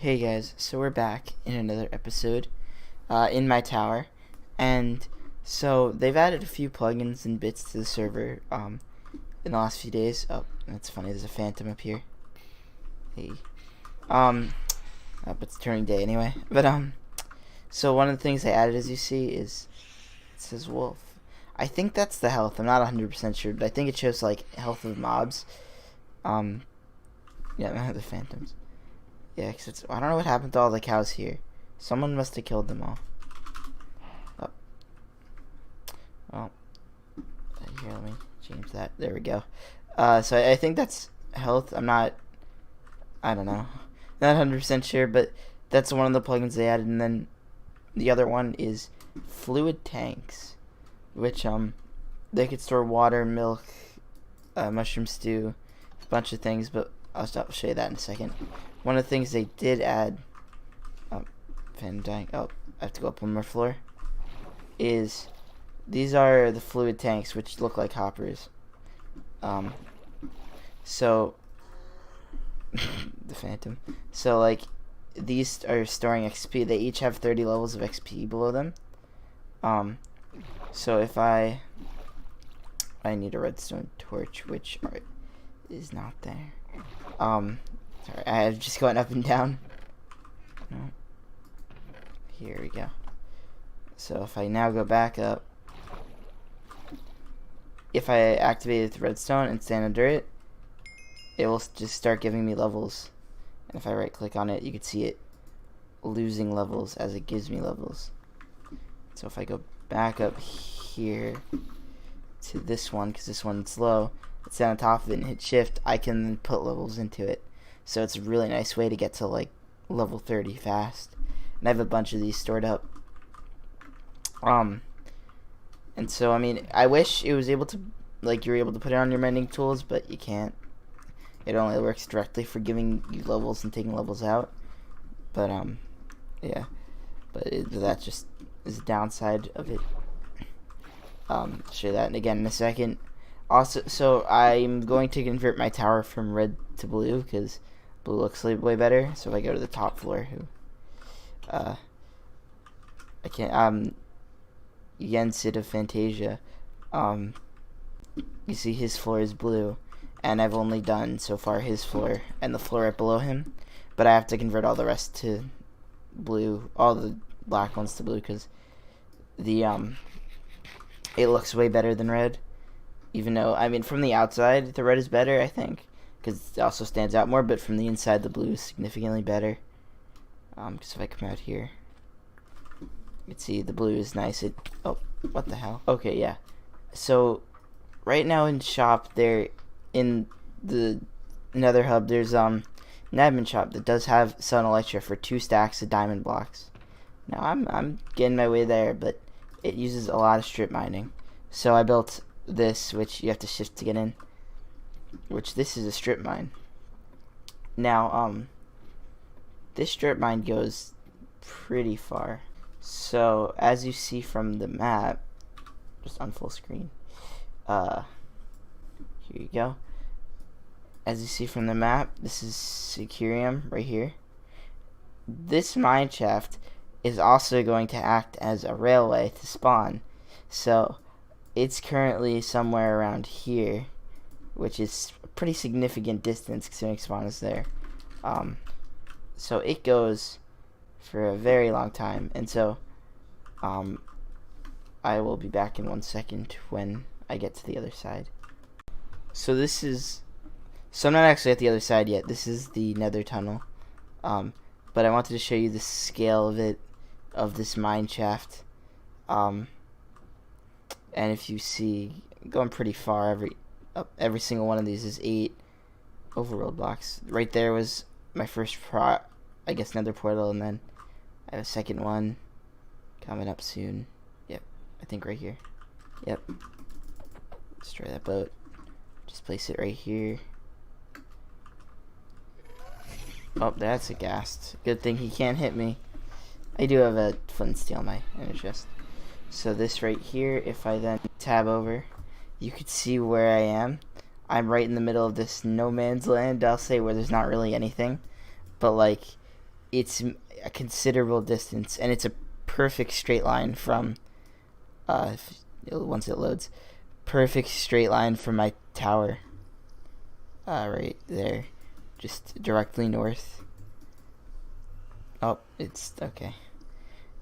Hey guys, so we're back in another episode in my tower, and so they've added a few plugins and bits to the server in the last few days. Oh, that's funny. There's a phantom up here. Hey, but it's turning day anyway. But so one of the things they added, as you see, is it says wolf. I think that's the health. I'm not 100% sure, but I think it shows like health of mobs. Yeah, the phantoms. Yeah, cause I don't know what happened to all the cows here. Someone must have killed them all. Oh. Well, here, let me change that. There we go. So I think that's health. I don't know. Not 100% sure, but that's one of the plugins they added. And then the other one is fluid tanks, which, they could store water, milk, mushroom stew, a bunch of things, but I'll show you that in a second. One of the things they did add, I have to go up one more floor, is these are the fluid tanks, which look like hoppers. So, the phantom. So, like, these are storing XP. They each have 30 levels of XP below them. So if I need a redstone torch, which is not there. Sorry, I've just gone up and down. No. Here we go. So if I now go back up, if I activate the redstone and stand under it, it will just start giving me levels. And if I right click on it, you can see it losing levels as it gives me levels. So if I go back up here to this one, because this one's low, it's on top of it and hit shift, I can put levels into it. So it's a really nice way to get to like level 30 fast. And I have a bunch of these stored up. And so I mean, I wish it was able to, like, you're able to put it on your mending tools, but you can't. It only works directly for giving you levels and taking levels out. But yeah. But that just is the downside of it. I'll show you that and again in a second. Also, so I'm going to convert my tower from red to blue because blue looks way better. So if I go to the top floor, I can't. Yensid of Fantasia. You see his floor is blue, and I've only done so far his floor and the floor right below him. But I have to convert all the rest to blue, all the black ones to blue, because the it looks way better than red. Even though, I mean, from the outside, the red is better, I think, because it also stands out more, but from the inside, the blue is significantly better. Because if I come out here, you can see the blue is nice. Oh, what the hell? Okay, yeah. So, right now in shop, there, in the Nether Hub, there's, an admin shop that does have Sun Elytra for 2 stacks of diamond blocks. Now, I'm getting my way there, but it uses a lot of strip mining. So I built this, which you have to shift to get in, which this is a strip mine. Now, this strip mine goes pretty far. So as you see from the map, just on full screen, here you go. As you see from the map, this is Securium right here. This mine shaft is also going to act as a railway to spawn. So it's currently somewhere around here, which is a pretty significant distance considering spawn is there. So it goes for a very long time, and so I will be back in 1 second when I get to the other side. So I'm not actually at the other side yet. This is the nether tunnel, but I wanted to show you the scale of it, of this mine shaft. And if you see, going pretty far, every single one of these is 8 overworld blocks. Right there was my first nether portal, and then I have a second one coming up soon. Yep, I think right here. Yep. Destroy that boat. Just place it right here. Oh, that's a ghast. Good thing he can't hit me. I do have a flint and steel on my inner chest. So this right here, if I then tab over, you could see where I am. I'm right in the middle of this no man's land, I'll say, where there's not really anything. But like, it's a considerable distance, and it's a perfect straight line from once it loads, perfect straight line from my tower, right there, just directly north. Oh, it's okay.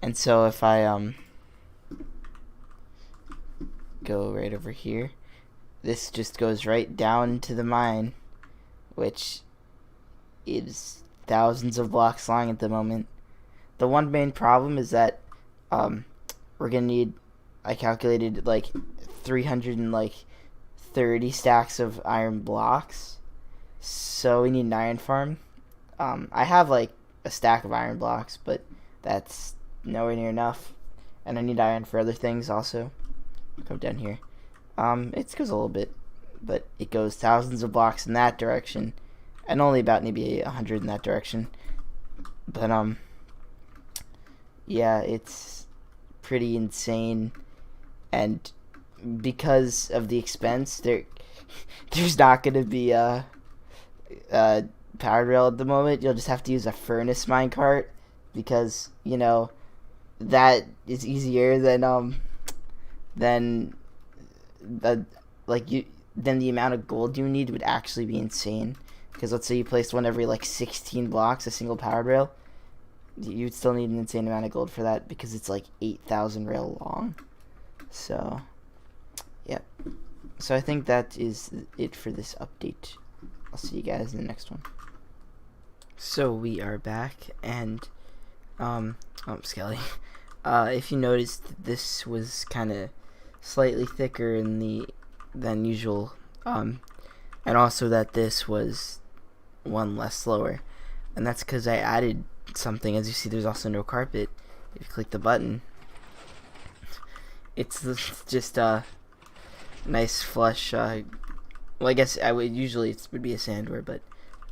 And so if I go right over here, this just goes right down to the mine, which is thousands of blocks long at the moment. The one main problem is that we're gonna need, I calculated, like 330 stacks of iron blocks, so we need an iron farm. I have like a stack of iron blocks, but that's nowhere near enough, and I need iron for other things also. Come down here. It goes a little bit, but it goes thousands of blocks in that direction, and only about maybe 100 in that direction. But yeah, it's pretty insane, and because of the expense, there's not gonna be a powered rail at the moment. You'll just have to use a furnace minecart, because that is easier than the then the amount of gold you need would actually be insane. Because let's say you placed one every like 16 blocks, a single powered rail, you'd still need an insane amount of gold for that, because it's like 8,000 rail long. So yep. So I think that is it for this update. I'll see you guys in the next one. So we are back, and Skelly, if you noticed, this was kind of slightly thicker than usual, and also that this was one less slower, and that's because I added something. As you see, there's also no carpet. If you click the button, it's just a nice flush. Well, I guess it would be a sandware, but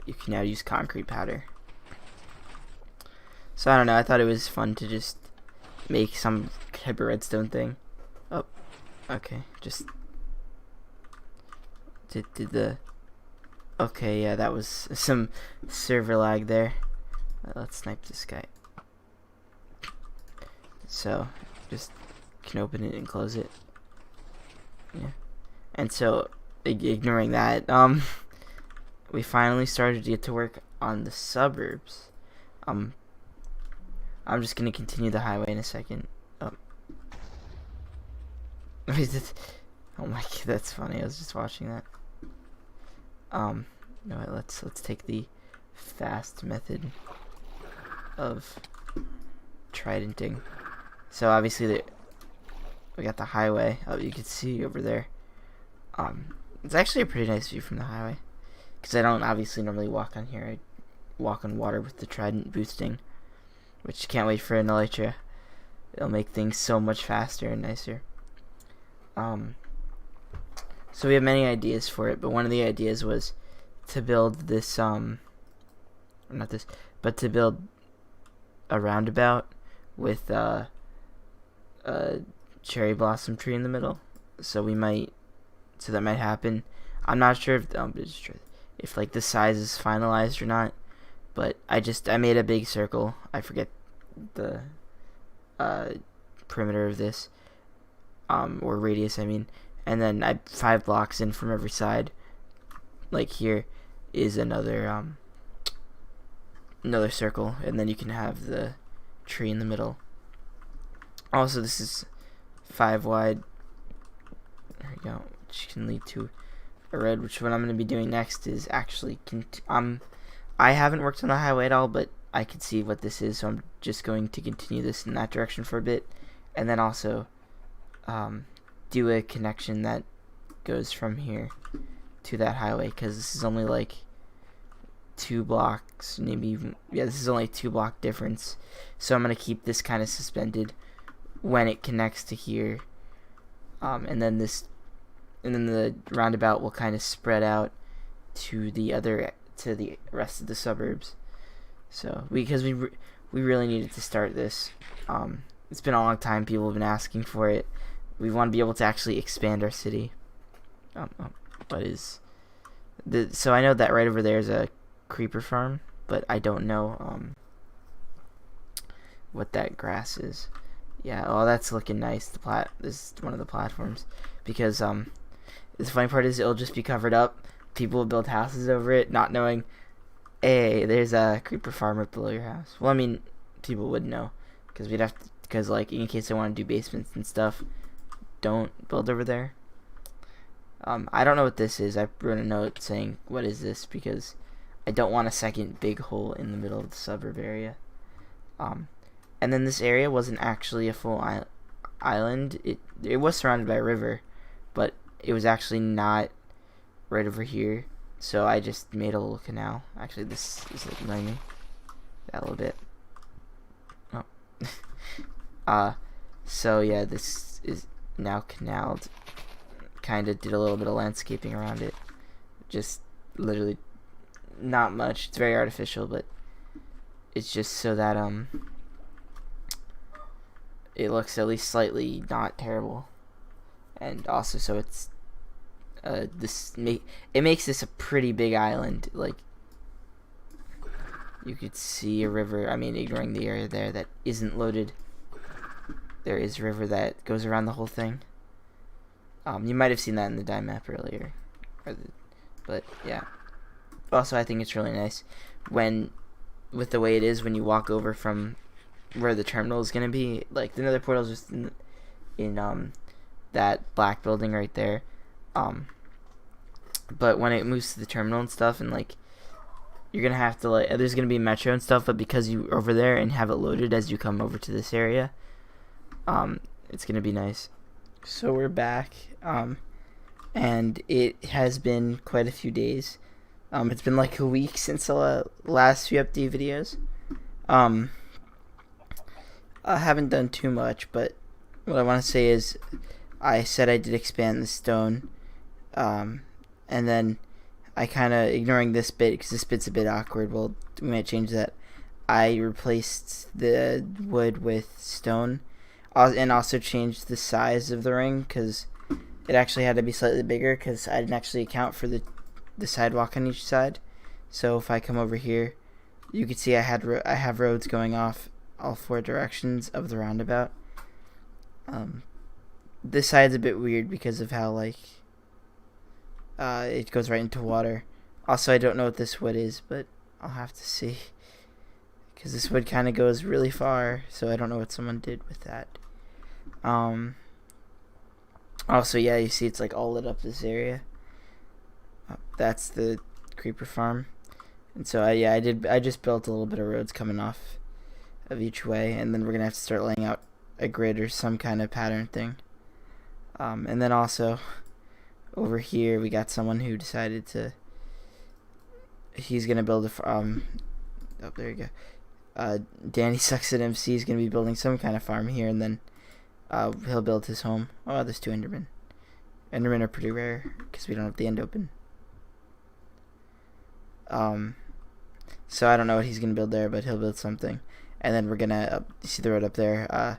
you can now use concrete powder. So I don't know, I thought it was fun to just make some type of redstone thing. Oh, okay, just did the okay, yeah, that was some server lag there. Let's snipe this guy. So just can open it and close it. Yeah. And so ignoring that, we finally started to get to work on the suburbs. I'm just gonna continue the highway in a second. Oh my god, that's funny. I was just watching that. No, let's take the fast method of tridenting. So obviously we got the highway. Oh, you can see over there. It's actually a pretty nice view from the highway, because I don't obviously normally walk on here. I walk on water with the trident boosting, which can't wait for an elytra. It'll make things so much faster and nicer. So we have many ideas for it, but one of the ideas was to build this not this, but to build a roundabout with a cherry blossom tree in the middle. So that might happen. I'm not sure if like the size is finalized or not, but I made a big circle. I forget the perimeter of this, or radius, I mean, and then 5 blocks in from every side. Like here is another circle, and then you can have the tree in the middle. Also, this is 5 wide. There we go, which can lead to a road. Which what I'm going to be doing next is actually I haven't worked on the highway at all, but I can see what this is, so I'm just going to continue this in that direction for a bit, and then also do a connection that goes from here to that highway, because this is only like 2 blocks, maybe even, yeah, this is only a 2 block difference. So I'm going to keep this kind of suspended when it connects to here, and then the roundabout will kind of spread out to the rest of the suburbs. So because we really needed to start this. It's been a long time. People have been asking for it. We want to be able to actually expand our city. So I know that right over there is a creeper farm, but I don't know what that grass is. Yeah, oh, that's looking nice. This is one of the platforms, because the funny part is it'll just be covered up. People will build houses over it, not knowing, hey, there's a creeper farm up below your house. Well, I mean, people would know, because we'd have to, because like in case they want to do basements and stuff, don't build over there. I don't know what this is. I wrote a note saying, what is this? Because I don't want a second big hole in the middle of the suburb area. And then this area wasn't actually a full island. It was surrounded by a river, but it was actually not right over here. So I just made a little canal. Actually, this is annoying me that little bit. Oh. So yeah, this is now canaled. Kind of did a little bit of landscaping around it. Just literally not much. It's very artificial, but it's just so that it looks at least slightly not terrible, and also so it's it makes this a pretty big island. Like, you could see a river. I mean, ignoring the area there that isn't loaded, there is a river that goes around the whole thing. You might have seen that in the die map earlier, but yeah. Also, I think it's really nice with the way it is when you walk over from where the terminal is gonna be. Like, the nether portal is just in that black building right there. But when it moves to the terminal and stuff, and like, you're gonna have to, like, there's gonna be metro and stuff, but because you're over there and have it loaded as you come over to this area, it's gonna be nice. So we're back, and it has been quite a few days. It's been like a week since the last few update videos. I haven't done too much, but what I want to say is I said I did expand the stone, and then I kind of, ignoring this bit because this bit's a bit awkward, well, we might change that. I replaced the wood with stone, and also changed the size of the ring because it actually had to be slightly bigger because I didn't actually account for the sidewalk on each side. So if I come over here, you can see I have roads going off all four directions of the roundabout. This side's a bit weird because of how, like, it goes right into water. Also, I don't know what this wood is, but I'll have to see, because this wood kind of goes really far, so I don't know what someone did with that. Also, yeah, you see it's like all lit up this area. That's the creeper farm, and so I just built a little bit of roads coming off of each way, and then we're gonna have to start laying out a grid or some kind of pattern thing. And then also over here we got someone who decided he's gonna build oh, there you go. Danny Sucks at MC is gonna be building some kind of farm here, and then he'll build his home. Oh, there's two Endermen. Endermen are pretty rare because we don't have the end open. So I don't know what he's gonna build there, but he'll build something. And then we're gonna see the road up there.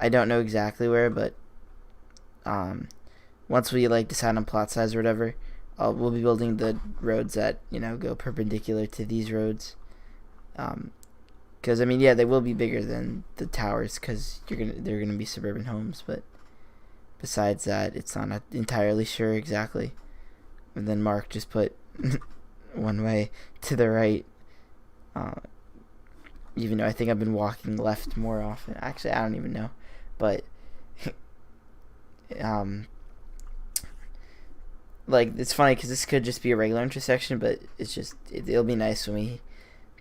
I don't know exactly where, but once we like decide on plot size or whatever, we'll be building the roads that, you know, go perpendicular to these roads. Because I mean, yeah, they will be bigger than the towers because they're gonna be suburban homes. But besides that, it's not entirely sure exactly. And then Mark just put one way to the right. Even though I think I've been walking left more often. Actually, I don't even know. But like, it's funny because this could just be a regular intersection, but it's just it'll be nice when we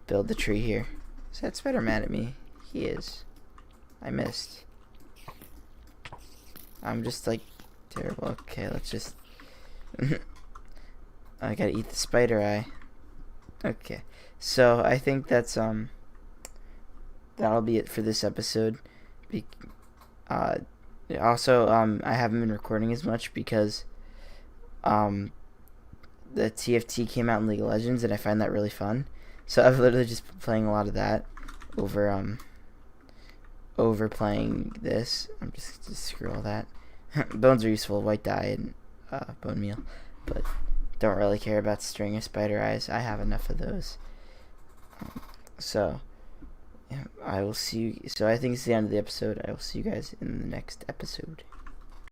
build the tree here. Is that spider mad at me? He is. I missed. I'm just like terrible. Okay, let's just I gotta eat the spider eye. Okay, so I think that's that'll be it for this episode. Also, I haven't been recording as much because the TFT came out in League of Legends, and I find that really fun. So I've literally just been playing a lot of that over playing this. I'm just screw all that. Bones are useful, white dye and bone meal, but don't really care about string or spider eyes. I have enough of those. So I will see you. So I think it's the end of the episode. I will see you guys in the next episode.